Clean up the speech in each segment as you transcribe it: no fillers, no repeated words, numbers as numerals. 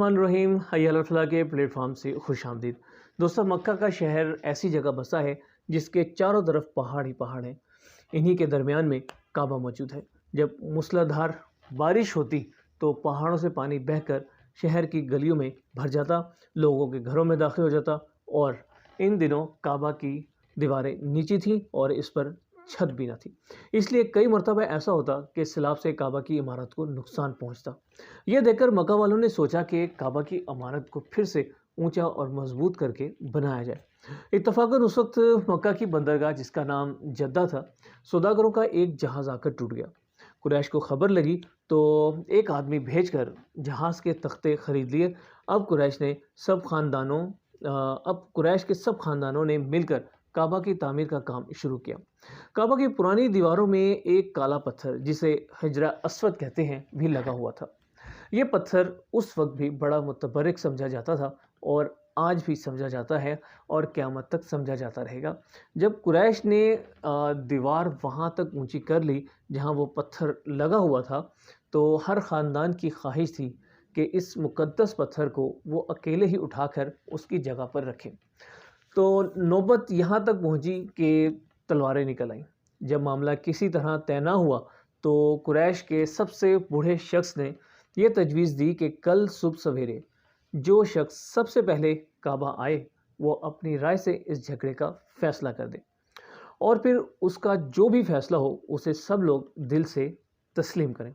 बिस्मिल्लाहिर्रहमानिर्रहीम। हय्या अल फलाह के प्लेटफॉर्म से खुश आमदीद। दोस्तों, मक्का का शहर ऐसी जगह बसा है जिसके चारों तरफ पहाड़ ही पहाड़ हैं। इन्हीं के दरमियान में काबा मौजूद है। जब मूसलाधार बारिश होती तो पहाड़ों से पानी बहकर शहर की गलियों में भर जाता, लोगों के घरों में दाखिल हो जाता। और इन दिनों काबा की दीवारें नीची थीं और इस पर छत भी न थी, इसलिए कई मरतबा ऐसा होता कि सैलाब से काबा की इमारत को नुकसान पहुंचता। यह देखकर मक्का वालों ने सोचा कि काबा की इमारत को फिर से ऊंचा और मजबूत करके बनाया जाए। इत्तफाकन उस वक्त मक्का की बंदरगाह, जिसका नाम जद्दा था, सौदागरों का एक जहाज़ आकर टूट गया। कुरैश को खबर लगी तो एक आदमी भेजकर जहाज़ के तख्ते खरीद लिए। अब कुरैश के सब खानदानों ने मिलकर काबा की तामीर का काम शुरू किया। काबा की पुरानी दीवारों में एक काला पत्थर, जिसे हिजरा अस्वद कहते हैं, भी लगा हुआ था। ये पत्थर उस वक्त भी बड़ा मुतबर्रिक समझा जाता था और आज भी समझा जाता है और क़यामत तक समझा जाता रहेगा। जब कुरैश ने दीवार वहाँ तक ऊंची कर ली जहाँ वो पत्थर लगा हुआ था, तो हर ख़ानदान की ख्वाहिश थी कि इस मुक़द्दस पत्थर को वो अकेले ही उठाकर उसकी जगह पर रखें। तो नौबत यहाँ तक पहुँची कि तलवारें निकल आईं। जब मामला किसी तरह तय न हुआ तो कुरैश के सबसे बूढ़े शख्स ने यह तजवीज़ दी कि कल सुबह सवेरे जो शख्स सबसे पहले काबा आए वो अपनी राय से इस झगड़े का फ़ैसला कर दे, और फिर उसका जो भी फ़ैसला हो उसे सब लोग दिल से तस्लीम करें।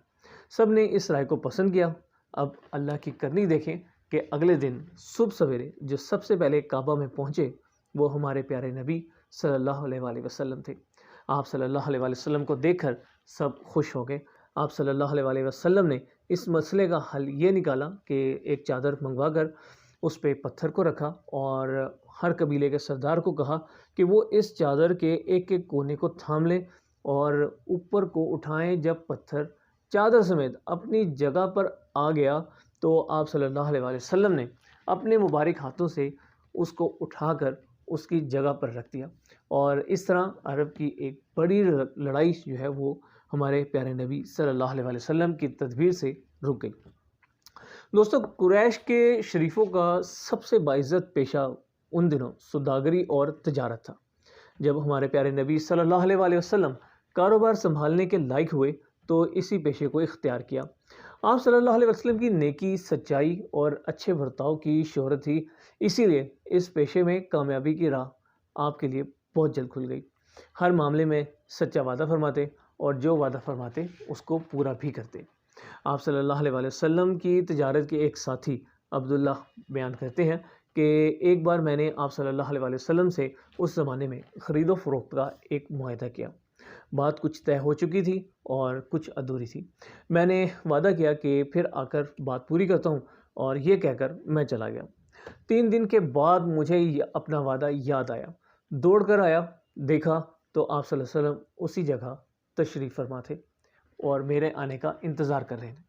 सब ने इस राय को पसंद किया। अब अल्लाह की करनी देखें कि अगले दिन सुबह सवेरे जो सबसे पहले काबा में पहुँचे वो हमारे प्यारे नबी सल्लल्लाहु अलैहि वसल्लम थे। आप सल्लल्लाहु अलैहि वसल्लम को देखकर सब खुश हो गए। आप सल्लल्लाहु अलैहि वसल्लम ने इस मसले का हल ये निकाला कि एक चादर मंगवा कर उस पे पत्थर को रखा और हर कबीले के सरदार को कहा कि वो इस चादर के एक एक कोने को थाम लें और ऊपर को उठाएं। जब पत्थर चादर समेत अपनी जगह पर आ गया तो आप सल्लल्लाहु अलैहि वसल्लम ने अपने मुबारक हाथों से उसको उठाकर उसकी जगह पर रख दिया, और इस तरह अरब की एक बड़ी लड़ाई जो है वो हमारे प्यारे नबी सल्लल्लाहु अलैहि वसल्लम की तदबीर से रुक गई। दोस्तों, कुरैश के शरीफों का सबसे बाइज़्ज़त पेशा उन दिनों सौदागरी और तिजारत था। जब हमारे प्यारे नबी सल्लल्लाहु अलैहि वसल्लम कारोबार संभालने के लायक हुए तो इसी पेशे को इख्तियार किया। आप सल्लल्लाहु अलैहि वसल्लम की नेकी, सच्चाई और अच्छे बर्ताव की शोहरत थी, इसीलिए इस पेशे में कामयाबी की राह आपके लिए बहुत जल्द खुल गई। हर मामले में सच्चा वादा फरमाते और जो वादा फरमाते उसको पूरा भी करते। आप सल्लल्लाहु अलैहि वसल्लम की तिजारत के एक साथी अब्दुल्ला बयान करते हैं कि एक बार मैंने आप सल्लल्लाहु अलैहि वसल्लम से उस ज़माने में ख़रीदो फ़रोख्त का एक मुआहदा किया। बात कुछ तय हो चुकी थी और कुछ अधूरी थी। मैंने वादा किया कि फिर आकर बात पूरी करता हूँ, और ये कहकर मैं चला गया। 3 दिन के बाद मुझे अपना वादा याद आया। दौड़ कर आया, देखा तो आप सल्लल्लाहु अलैहि वसल्लम उसी जगह तशरीफ़ फरमा थे और मेरे आने का इंतज़ार कर रहे थे।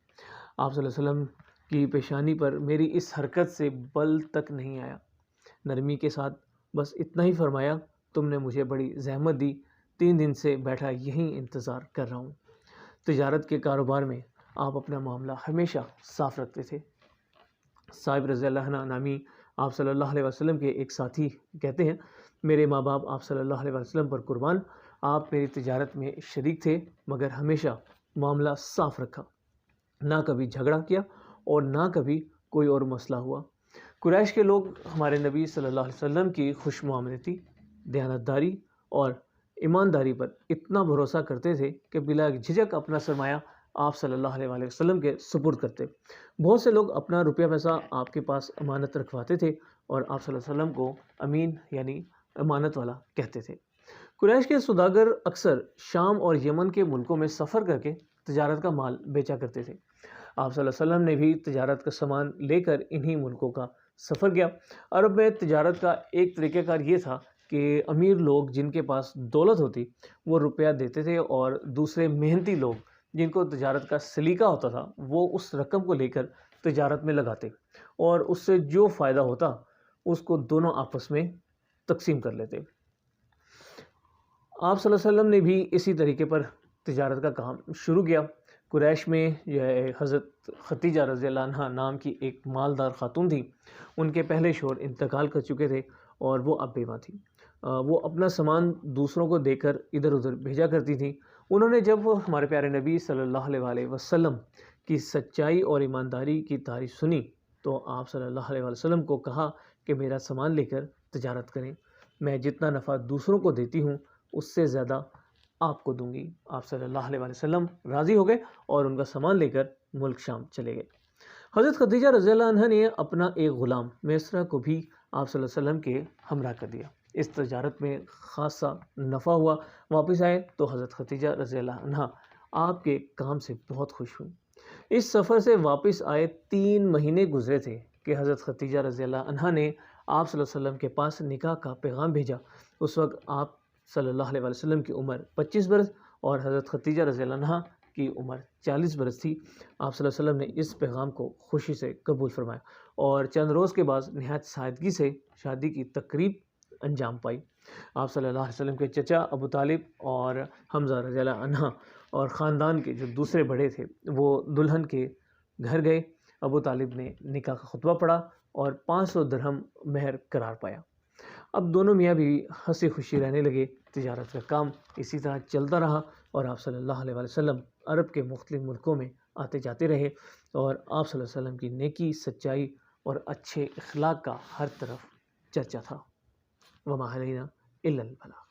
आप सल्लल्लाहु अलैहि वसल्लम की पेशानी पर मेरी इस हरकत से बल तक नहीं आया। नरमी के साथ बस इतना ही फरमाया, तुमने मुझे बड़ी ज़हमत दी, 3 दिन से बैठा यहीं इंतज़ार कर रहा हूँ। तिजारत के कारोबार में आप अपना मामला हमेशा साफ़ रखते थे। साहिब रज़ियल्लाहु अन्हु नामी आप सल्लल्लाहु अलैहि वसल्लम के एक साथी कहते हैं, मेरे माँ बाप आप सल्लल्लाहु अलैहि वसल्लम पर कुर्बान, आप मेरी तिजारत में शरीक थे मगर हमेशा मामला साफ़ रखा, ना कभी झगड़ा किया और ना कभी कोई और मसला हुआ। कुरैश के लोग हमारे नबी सल्लल्लाहु अलैहि वसल्लम की खुशमुआमलती, दयानतदारी और ईमानदारी पर इतना भरोसा करते थे कि बिला झिझक अपना सरमाया आप सल्लल्लाहु अलैहि वसल्लम के सुपुर्द करते। बहुत से लोग अपना रुपया पैसा आपके पास अमानत रखवाते थे और आप सल्लल्लाहु अलैहि वसल्लम को अमीन यानी अमानत वाला कहते थे। कुरैश के सौदागर अक्सर शाम और यमन के मुल्कों में सफ़र करके तिजारत का माल बेचा करते थे। आप सल्लल्लाहु अलैहि वसल्लम ने भी तिजारत का सामान लेकर इन्हीं मुल्कों का सफ़र किया। अरब में तिजारत का एक तरीक़ाकार ये था कि अमीर लोग जिनके पास दौलत होती वो रुपया देते थे और दूसरे मेहनती लोग जिनको तिजारत का सलीका होता था वो उस रकम को लेकर तिजारत में लगाते और उससे जो फ़ायदा होता उसको दोनों आपस में तकसीम कर लेते। आप सल्लल्लाहु अलैहि वसल्लम ने भी इसी तरीके पर तिजारत का काम शुरू किया। قریش میں جو ہے حضرت ختیجہ رضی اللہ عنہ نام کی ایک مالدار خاتون تھی. ان کے پہلے شوہر انتقال کر چکے تھے اور وہ اب بیوہ تھی. وہ اپنا سامان دوسروں کو دے کر ادھر ادھر بھیجا کرتی تھیں. انہوں نے جب ہمارے پیارے نبی صلی اللہ علیہ وسلم کی سچائی اور ایمانداری کی تعریف سنی تو آپ صلی اللہ علیہ وسلم کو کہا کہ میرا سامان لے کر تجارت کریں. میں جتنا نفع دوسروں کو دیتی ہوں اس سے زیادہ آپ کو دوں گی. آپ صلی اللہ علیہ وسلم راضی ہو گئے اور ان کا سامان لے کر ملک شام چلے گئے. حضرت خدیجہ رضی اللہ عنہ نے اپنا ایک غلام میسرہ کو بھی آپ صلی اللہ علیہ وسلم کے ہمراہ کر دیا. اس تجارت میں خاصا نفع ہوا. واپس آئے تو حضرت خدیجہ رضی اللہ عنہ آپ کے کام سے بہت خوش ہوئی. اس سفر سے واپس آئے 3 مہینے گزرے تھے کہ حضرت خدیجہ رضی اللہ عنہ نے آپ صلی اللہ علیہ وسلم کے پاس نکاح کا پیغام بھیجا. اس وقت آپ صلی اللہ علیہ وسلم کی عمر 25 برس اور حضرت خدیجہ رضی اللہ عنہ کی عمر 40 برس تھی. آپ صلی اللہ علیہ وسلم نے اس پیغام کو خوشی سے قبول فرمایا اور چند روز کے بعد نہایت سادگی سے شادی کی تقریب انجام پائی. آپ صلی اللہ علیہ وسلم کے چچا ابو طالب اور حمزہ رضی اللہ عنہ اور خاندان کے جو دوسرے بڑے تھے وہ دلہن کے گھر گئے. ابو طالب نے نکاح کا خطبہ پڑھا اور 500 درہم مہر قرار پایا. اب دونوں میاں بیوی ہنسی خوشی رہنے لگے. تجارت کا کام اسی طرح چلتا رہا اور آپ صلی اللہ علیہ وسلم عرب کے مختلف ملکوں میں آتے جاتے رہے اور آپ صلی اللہ علیہ وسلم کی نیکی، سچائی اور اچھے اخلاق کا ہر طرف چرچا تھا. وما علینا الا البلاغ.